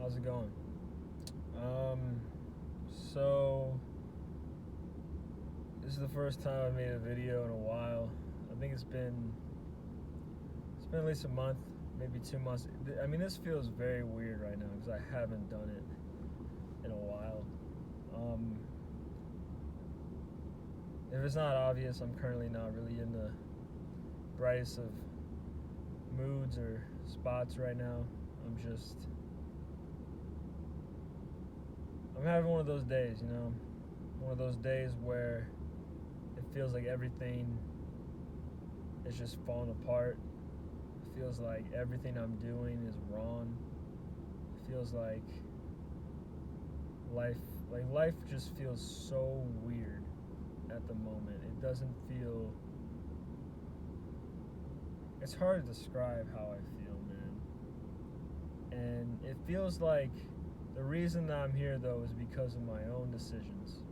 How's it going? So this is the first time I made a video in a while. I think it's been at least a month, maybe 2 months. I mean, this feels very weird right now because I haven't done it in a while. If it's not obvious, I'm currently not really in the brightest of moods or spots right now. I'm having one of those days, one of those days where it feels like everything is just falling apart. It feels like everything I'm doing is wrong. It feels like life just feels so weird at the moment. It doesn't feel, it's hard to describe how I feel, man. And it feels like the reason that I'm here, though, is because of my own decisions.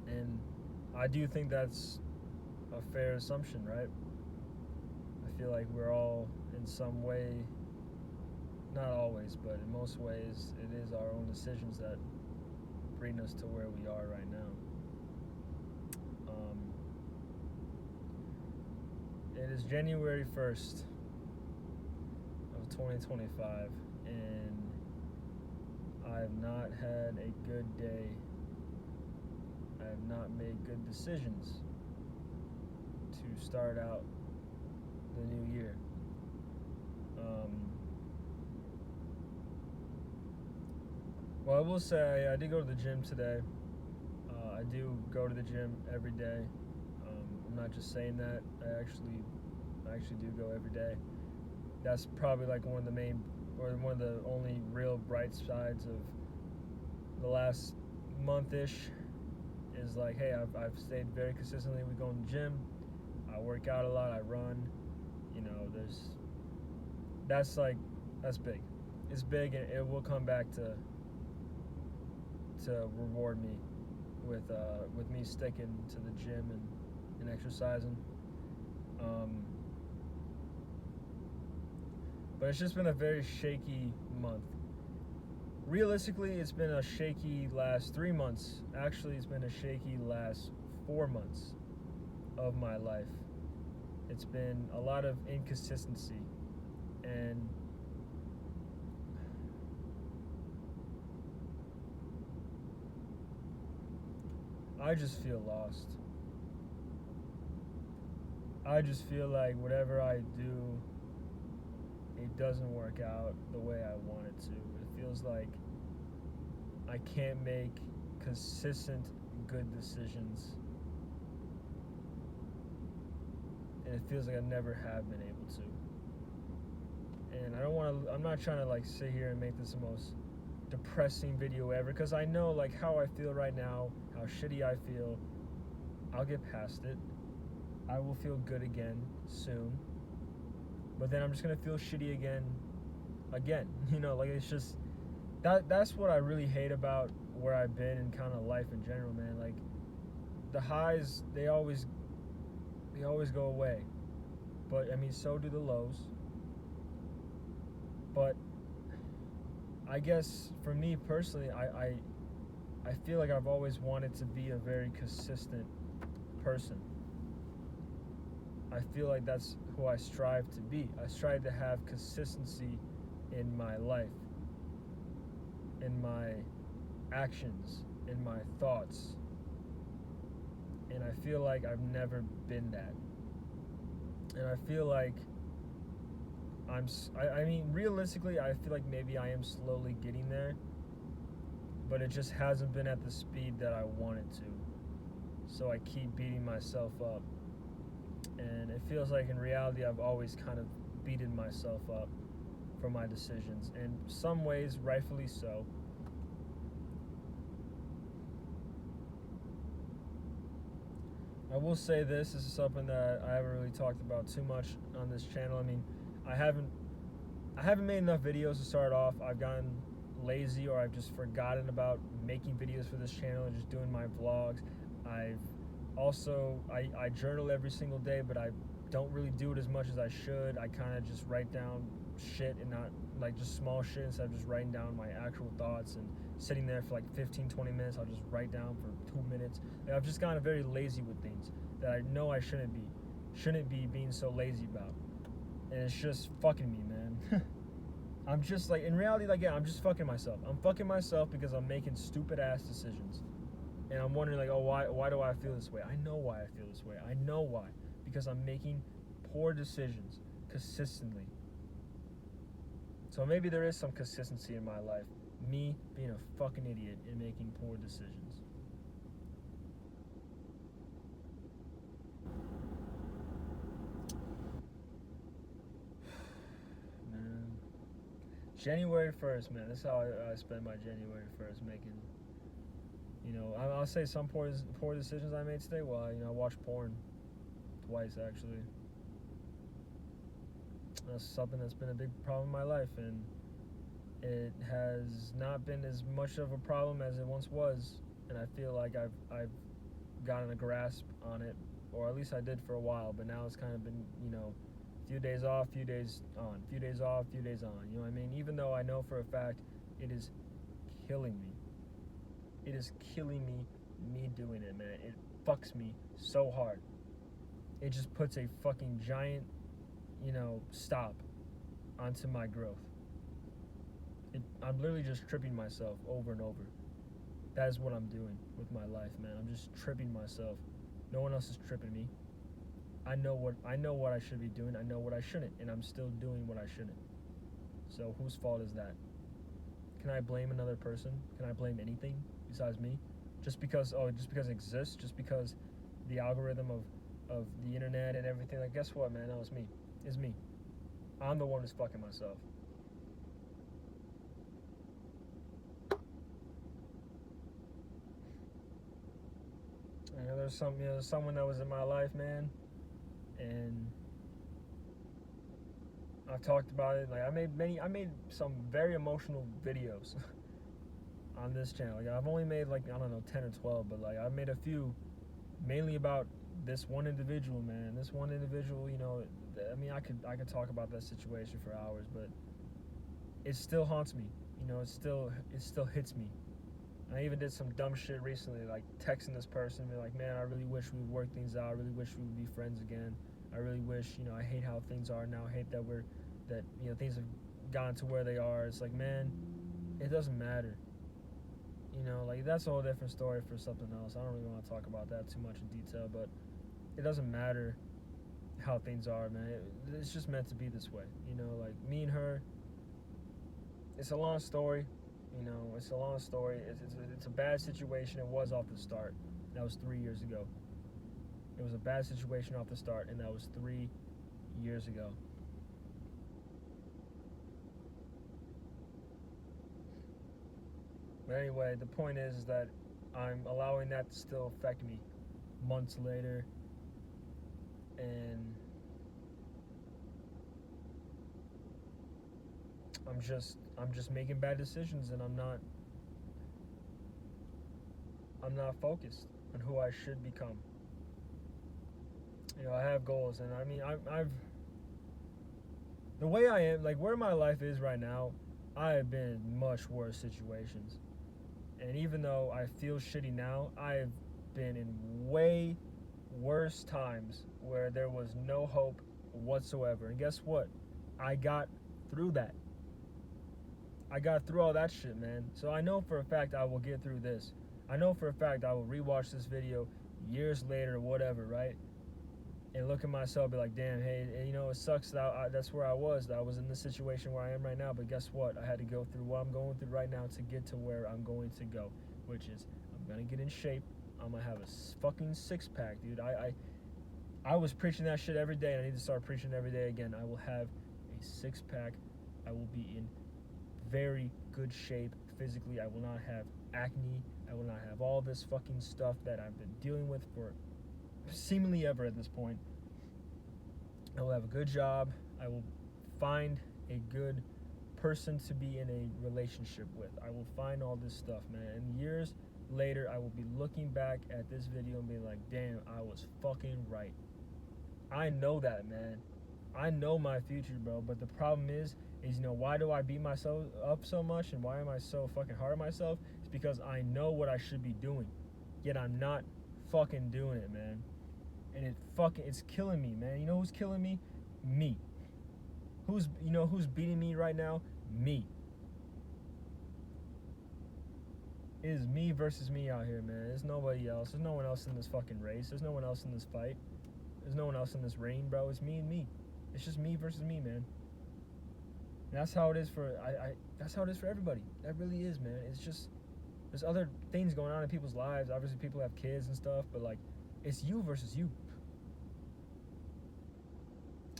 And I do think that's a fair assumption, right? I feel like we're all in some way, not always, but in most ways, it is our own decisions that bring us to where we are right now. It is January 1st of 2025, and I have not had a good day. I have not made good decisions to start out the new year. Well, I will say I did go to the gym today. I do go to the gym every day. I'm not just saying that. I actually do go every day. That's probably like one of the only real bright sides of the last month-ish is like, hey, I've stayed very consistently with going to the gym. I work out a lot. I run. That's big. It's big, and it will come back to reward me with me sticking to the gym and exercising. But it's just been a very shaky month. Realistically, it's been a shaky last 3 months. Actually, it's been a shaky last 4 months of my life. It's been a lot of inconsistency, and I just feel lost. I just feel like whatever I do, it doesn't work out the way I want it to. It feels like I can't make consistent good decisions, and it feels like I never have been able to. And I'm not trying to sit here and make this the most depressing video ever, because I know how I feel right now, how shitty I feel. I'll get past it. I will feel good again soon. But then I'm just gonna feel shitty again. It's just that's what I really hate about where I've been and kind of life in general, man. Like, the highs, they always go away, but I mean, so do the lows. But I guess for me personally, I feel like I've always wanted to be a very consistent person. I feel like that's who I strive to be. I strive to have consistency in my life, in my actions, in my thoughts. And I feel like I've never been that. And I feel like I mean, realistically, I feel like maybe I am slowly getting there, but it just hasn't been at the speed that I want it to. So I keep beating myself up. And it feels like in reality, I've always kind of beaten myself up for my decisions. In some ways, rightfully so. I will say this is something that I haven't really talked about too much on this channel. I mean, I haven't made enough videos to start off. I've gotten lazy, or I've just forgotten about making videos for this channel and just doing my vlogs. I journal every single day, but I don't really do it as much as I should. I kind of just write down shit and not like just small shit instead of just writing down my actual thoughts and sitting there for like 15-20 minutes. I'll just write down for 2 minutes. Like, I've just gotten very lazy with things that I know I shouldn't be being so lazy about, and it's just fucking me, man. I'm just like, in reality, like, yeah, I'm just fucking myself. I'm fucking myself because I'm making stupid ass decisions, and I'm wondering like, oh, why do I feel this way? I know why I feel this way. I know why. Because I'm making poor decisions consistently. So maybe there is some consistency in my life. Me being a fucking idiot and making poor decisions. Man. January 1st, man. This is how I spend my January 1st, making, I'll say some poor decisions I made today. Well, I watched porn twice, actually. That's something that's been a big problem in my life, and it has not been as much of a problem as it once was, and I feel like I've gotten a grasp on it, or at least I did for a while, but now it's kind of been, a few days off, few days on, few days off, few days on, you know what I mean? Even though I know for a fact it is killing me. It is killing me doing it, man. It fucks me so hard. It just puts a fucking giant, stop onto my growth. I'm literally just tripping myself over and over. That is what I'm doing with my life, man. I'm just tripping myself. No one else is tripping me. I know what I should be doing. I know what I shouldn't, and I'm still doing what I shouldn't. So whose fault is that? Can I blame another person? Can I blame anything besides me? Just because it exists, just because the algorithm of the internet and everything, like, guess what, man? No, it's me. It's me. I'm the one who's fucking myself. I know there's someone that was in my life, man, and I've talked about it. Like, I made some very emotional videos on this channel. Like, I've only made, like, I don't know, 10 or 12, but like, I've made a few mainly about this one individual, man. This one individual, I mean, I could talk about that situation for hours, but it still haunts me. It still hits me. I even did some dumb shit recently, like texting this person, be like, man, I really wish we would work things out. I really wish we would be friends again. I really wish, I hate how things are now. I hate that things have gotten to where they are. It's like, man, it doesn't matter. Like, that's a whole different story for something else. I don't really want to talk about that too much in detail, but it doesn't matter how things are, man. It's just meant to be this way. Like, me and her, it's a long story. It's a long story. It's a bad situation. It was off the start. That was 3 years ago. It was a bad situation off the start, and that was 3 years ago. But anyway, the point is that I'm allowing that to still affect me months later, and I'm just making bad decisions, and I'm not focused on who I should become. I have goals, and I mean, I've the way I am, like, where my life is right now, I have been in much worse situations. And even though I feel shitty now, I've been in way worse times where there was no hope whatsoever. And guess what? I got through that. I got through all that shit, man. So I know for a fact I will get through this. I know for a fact I will rewatch this video years later or whatever, right? And look at myself and be like, damn, hey, it sucks that that's where I was. That I was in the situation where I am right now. But guess what? I had to go through what I'm going through right now to get to where I'm going to go, which is I'm going to get in shape. I'm going to have a fucking six-pack, dude. I was preaching that shit every day, and I need to start preaching every day again. I will have a six-pack. I will be in very good shape physically. I will not have acne. I will not have all this fucking stuff that I've been dealing with for seemingly ever at this point. I will have a good job. I will find a good person to be in a relationship with. I will find all this stuff, man. And years later, I will be looking back at this video and be like, damn, I was fucking right. I know that, man. I know my future, bro. But the problem is why do I beat myself up so much and why am I so fucking hard on myself? It's because I know what I should be doing, yet I'm not fucking doing it, man. And it's killing me, man. You know who's killing me? Me. Who's beating me right now? Me. It is me versus me out here, man. There's nobody else. There's no one else in this fucking race. There's no one else in this fight. There's no one else in this ring, bro. It's me and me. It's just me versus me, man. And that's how it is for that's how it is for everybody. That really is, man. It's just there's other things going on in people's lives. Obviously people have kids and stuff, but like it's you versus you.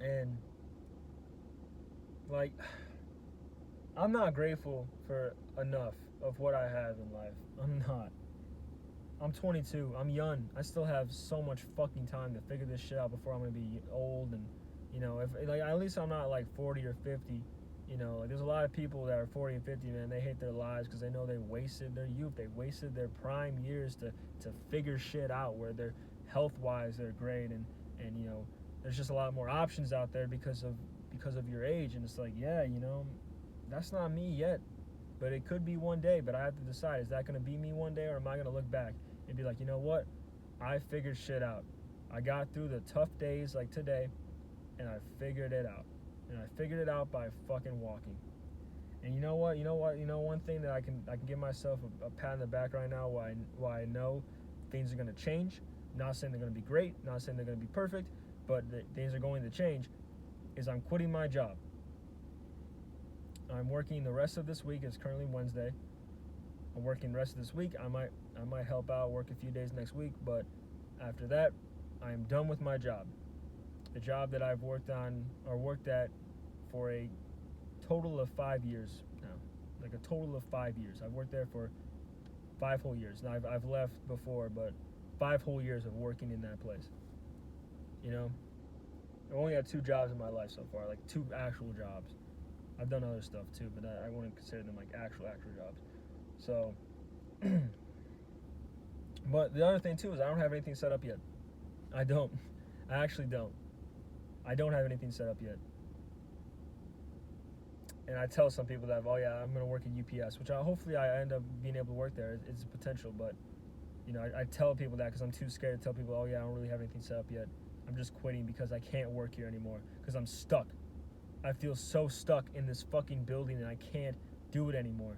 And like I'm not grateful for enough of what I have in life. I'm not. I'm 22. I'm young. I still have so much fucking time to figure this shit out before I'm gonna be old. And if like at least I'm not like 40 or 50. Like there's a lot of people that are 40 and 50, man. They hate their lives because they know they wasted their youth. They wasted their prime years to figure shit out where they're health-wise they're great and there's just a lot more options out there because of your age. And it's like, yeah, that's not me yet. But it could be one day, but I have to decide, is that going to be me one day, or am I going to look back and be like, you know what? I figured shit out. I got through the tough days like today, and I figured it out. And I figured it out by fucking walking. And you know what? One thing that I can give myself a pat on the back right now why I know things are going to change. Not saying they're going to be great, not saying they're going to be perfect, but things are going to change, is I'm quitting my job. I'm working the rest of this week. It's currently Wednesday. I'm working the rest of this week. I might help out, work a few days next week, but after that, I am done with my job. The job that I've worked at for a total of 5 years now. Like a total of 5 years. I've worked there for 5 whole years. Now I've left before, but 5 whole years of working in that place. I've only had 2 jobs in my life so far, like 2 actual jobs. I've done other stuff too, but I wouldn't consider them like actual jobs. So, but the other thing too is I don't have anything set up yet. I don't. I actually don't. I don't have anything set up yet. And I tell some people that, oh yeah, I'm gonna work at UPS, which hopefully I end up being able to work there. It's a potential, but I tell people that because I'm too scared to tell people, oh yeah, I don't really have anything set up yet. I'm just quitting because I can't work here anymore because I'm stuck. I feel so stuck in this fucking building and I can't do it anymore.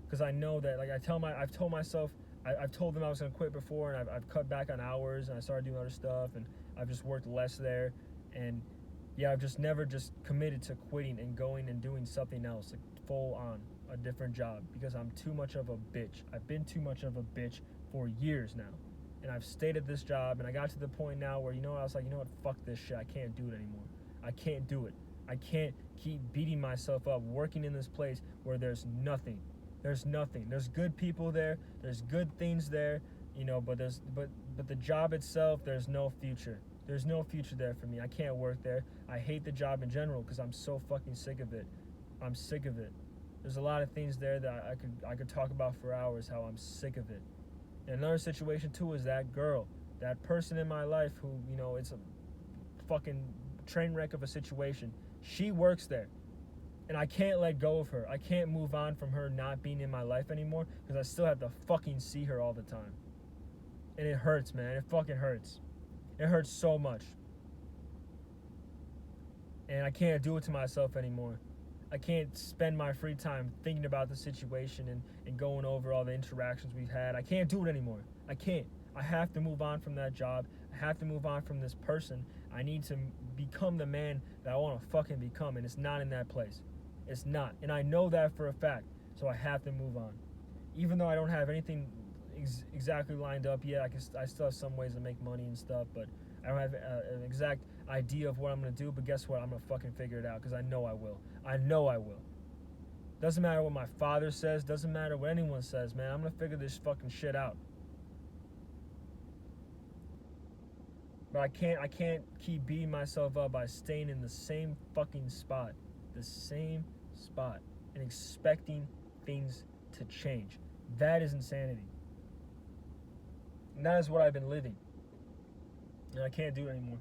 Because I know that, like I've told myself, I've told them I was going to quit before, and I've cut back on hours and I started doing other stuff and I've just worked less there. And yeah, I've just never just committed to quitting and going and doing something else, like full on a different job, because I'm too much of a bitch. I've been too much of a bitch for years now. And I've stayed at this job, and I got to the point now where, I was like, fuck this shit. I can't do it anymore. I can't do it. I can't keep beating myself up working in this place where there's nothing. There's nothing. There's good people there. There's good things there, but the job itself, there's no future. There's no future there for me. I can't work there. I hate the job in general because I'm so fucking sick of it. I'm sick of it. There's a lot of things there that I could talk about for hours, how I'm sick of it. And another situation too is that girl, that person in my life who, it's a fucking train wreck of a situation. She works there, and I can't let go of her. I can't move on from her not being in my life anymore because I still have to fucking see her all the time. And it hurts, man. It fucking hurts. It hurts so much. And I can't do it to myself anymore. I can't spend my free time thinking about the situation and going over all the interactions we've had. I can't do it anymore. I can't. I have to move on from that job. I have to move on from this person. I need to become the man that I want to fucking become, and it's not in that place. It's not. And I know that for a fact, so I have to move on. Even though I don't have anything exactly lined up yet, I still have some ways to make money and stuff, but I don't have an exact idea of what I'm going to do, but guess what? I'm going to fucking figure it out because I know I will. I know I will. Doesn't matter what my father says, doesn't matter what anyone says, man. I'm going to figure this fucking shit out. But I can't keep beating myself up by staying in the same fucking spot. The same spot. And expecting things to change. That is insanity. And that is what I've been living. And I can't do it anymore.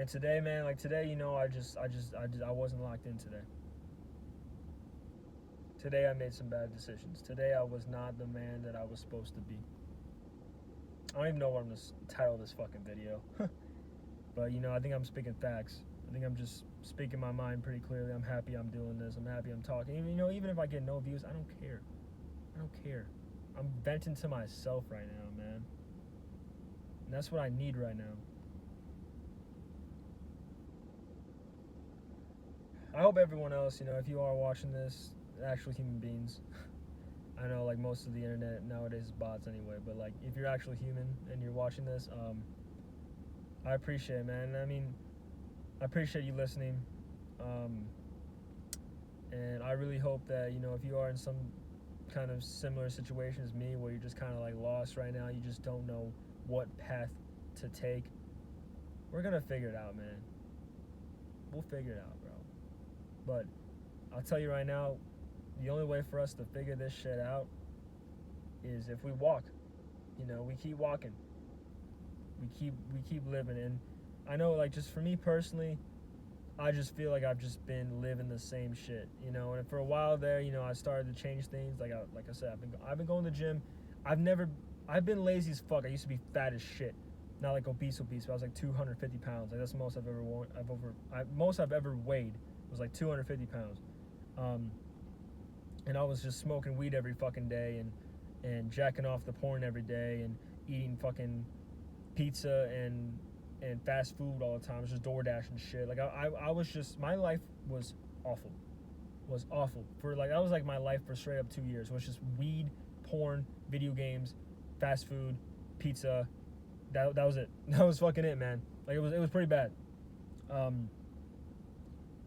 And today, man, like today, you know, I wasn't locked in today. Today I made some bad decisions. Today I was not the man that I was supposed to be. I don't even know what I'm gonna title this fucking video. But you know, I think I'm speaking facts. I think I'm just speaking my mind pretty clearly. I'm happy I'm doing this. I'm happy I'm talking. Even, you know, even if I get no views, I don't care. I don't care. I'm venting to myself right now, man. And that's what I need right now. I hope everyone else, you know, if you are watching this, actual human beings. I know like most of the internet nowadays is bots anyway, but like if you're actually human and you're watching this, I appreciate it, man. I mean, I appreciate you listening. And I really hope that, you know, if you are in some kind of similar situation as me where you're just kind of like lost right now, you just don't know what path to take, we're gonna figure it out, man. We'll figure it out, bro. But I'll tell you right now, the only way for us to figure this shit out is if we walk. You know, we keep walking. We keep living. And I know, like, just for me personally, I just feel like I've just been living the same shit, you know. And for a while there, you know, I started to change things. Like I said, I've been going to the gym. I've been lazy as fuck. I used to be fat as shit. Not like obese, but I was like 250 pounds. Like that's the most I've ever worn. Most I've ever weighed was like 250 pounds. And I was just smoking weed every fucking day and jacking off the porn every day and eating fucking pizza and fast food all the time. It was just DoorDash and shit. Like I was just, my life was awful. For like, that was like my life for straight up 2 years. It was just weed, porn, video games, fast food, pizza. That was it. That was fucking it, man. Like it was pretty bad.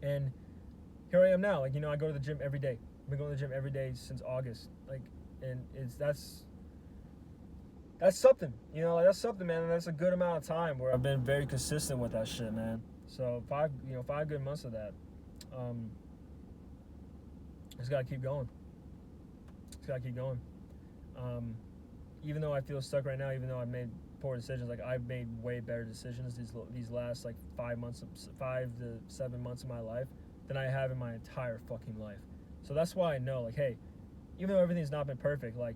And here I am now. Like, you know, I go to the gym every day. I've been going to the gym every day since August. Like, and that's something, you know, like that's something, man. And that's a good amount of time where I've been very consistent with that shit, man. So 5 good months of that. Just gotta keep going. Even though I feel stuck right now, even though I've made poor decisions, like I've made way better decisions these last like 5 to 7 months of my life than I have in my entire fucking life. So that's why I know, like, hey, even though everything's not been perfect, like,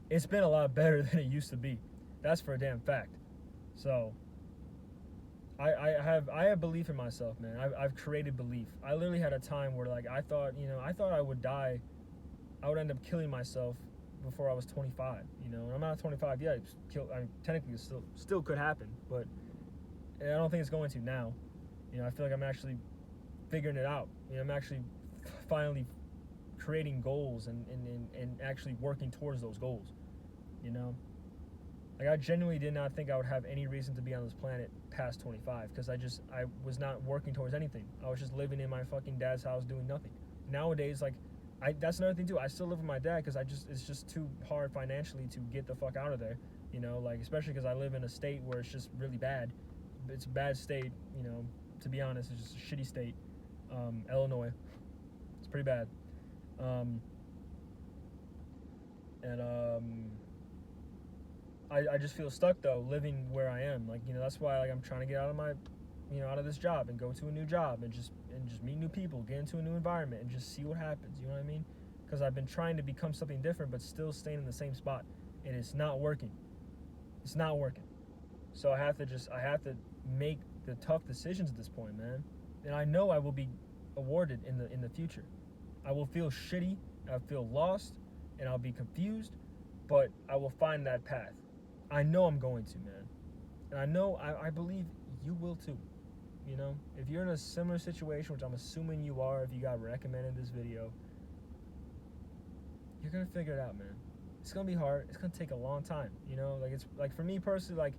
it's been a lot better than it used to be. That's for a damn fact. So I have belief in myself, man. I've created belief. I literally had a time where, like, I thought I would die. I would end up killing myself before I was 25, you know. And I'm not 25 yet. Technically, it still could happen, but I don't think it's going to now. You know, I feel like I'm actually figuring it out. You know, I'm actually finally creating goals and actually working towards those goals, you know. Like, I genuinely did not think I would have any reason to be on this planet past 25, because I was not working towards anything. I was just living in my fucking dad's house doing nothing. Nowadays, like, that's another thing too. I still live with my dad because it's just too hard financially to get the fuck out of there, you know, like, especially because I live in a state where it's just really bad. It's a bad state, you know, to be honest. It's just a shitty state. Illinois. It's pretty bad. I just feel stuck though, living where I am. Like, you know, that's why, like, I'm trying to get out of my, you know, out of this job and go to a new job and just meet new people, get into a new environment and just see what happens. You know what I mean? Because I've been trying to become something different, but still staying in the same spot, and it's not working. It's not working. So I have to make the tough decisions at this point, man. And I know I will be awarded in the future. I will feel shitty, I'll feel lost, and I'll be confused, but I will find that path. I know I'm going to, man. And I know, I believe you will too. You know, if you're in a similar situation, which I'm assuming you are if you got recommended this video, you're gonna figure it out, man. It's gonna be hard. It's gonna take a long time, you know. Like, it's like, for me personally, like,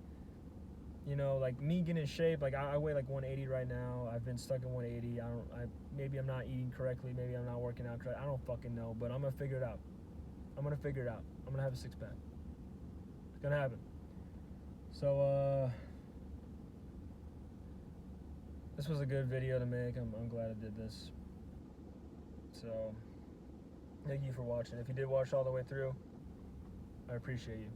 you know, like me getting in shape, like I weigh like 180 right now. I've been stuck in 180. Maybe I'm not eating correctly. Maybe I'm not working out correctly. I don't fucking know, but I'm gonna figure it out. I'm gonna have a six-pack. It's gonna happen. So, this was a good video to make. I'm glad I did this. So, thank you for watching. If you did watch all the way through, I appreciate you.